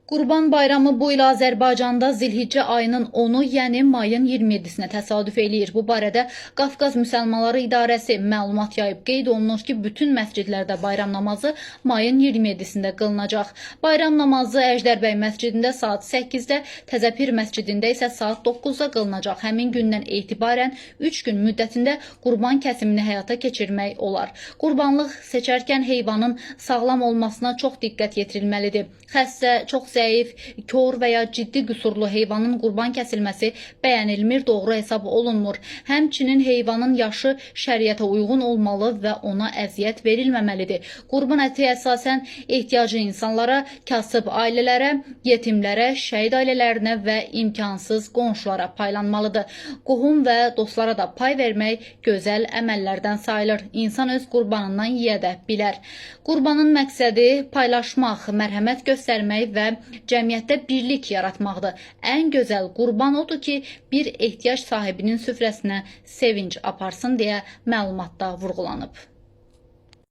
Qurban Bayramı bu il Azərbaycanda Zilhiccə ayının 10-u, yəni mayın 27-sinə təsadüf eləyir. Bu barədə Qafqaz Müsəlmanları İdarəsi məlumat yayıb. Qeyd olunur ki, bütün məscidlərdə bayram namazı mayın 27-sində qılınacaq. Bayram namazı Əjdərbəy məscidində saat 8-də, Təzəpir məscidində isə saat 9-da qılınacaq. Həmin gündən etibarən 3 gün müddətində qurban kəsimini həyata keçirmək olar. Qurbanlıq seçərkən heyvanın sağlam olmasına çox diqqət yetirilməlidir. Xəstə, çox zəif, kor və ya ciddi qüsurlu heyvanın qurban kəsilməsi bəyənilmir, doğru hesab olunmur. Həmçinin heyvanın yaşı şəriətə uyğun olmalı və ona əziyyət verilməməlidir. Qurban əti əsasən ehtiyaclı insanlara, kasıb ailələrə, yetimlərə, şəhid ailələrinə və imkansız qonşulara paylanmalıdır. Qohum və dostlara da pay vermək gözəl əməllərdən sayılır. İnsan öz qurbanından yeyə də bilər. Qurbanın məqsədi paylaşmaq, mərhəmət göstərmək və cəmiyyətdə birlik yaratmaqdır. Ən gözəl qurban odur ki, bir ehtiyac sahibinin süfrəsinə sevinc aparsın deyə məlumatda vurğulanıb.